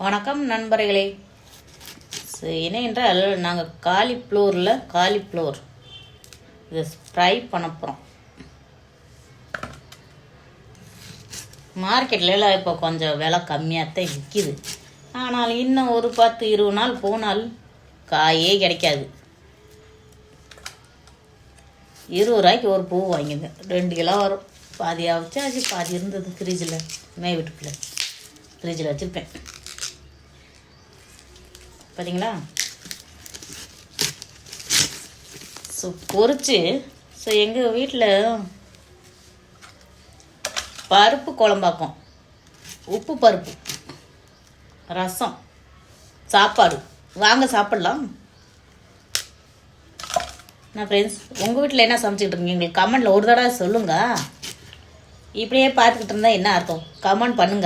வணக்கம் நண்பர்களே. என்ன என்றால் நாங்கள் காலிஃப்ளவர் இதை ஃப்ரை பண்ண போகிறோம். மார்க்கெட்லாம் இப்போ கொஞ்சம் விலை கம்மியாக தான் விற்கிது. ஆனால் இன்னும் ஒரு 10-20 நாள் போனால் காயே கிடைக்காது. 20 ரூபாய்க்கு ஒரு பூ வாங்கிது 2 கிலோ வரும். பாதியாக வச்சாச்சு, பாதி இருந்தது ஃப்ரிட்ஜில், வீட்டுக்குள்ளே ஃப்ரிட்ஜில் வச்சுருப்பேன். பார்த்தீங்களா? ஸோ பொரிச்சு எங்கள் வீட்டில் பருப்பு குழம்பாக்கும், உப்பு பருப்பு, ரசம், சாப்பாடு. வாங்க சாப்பிட்லாம். நான் ஃப்ரெண்ட்ஸ், உங்கள் வீட்டில் என்ன சமைச்சிக்கிட்டு இருக்கீங்க? எங்களுக்கு கமெண்டில் ஒரு தடவை சொல்லுங்கள். இப்படியே பார்த்துக்கிட்டு இருந்தால் என்ன அர்த்தம்? கமெண்ட் பண்ணுங்க.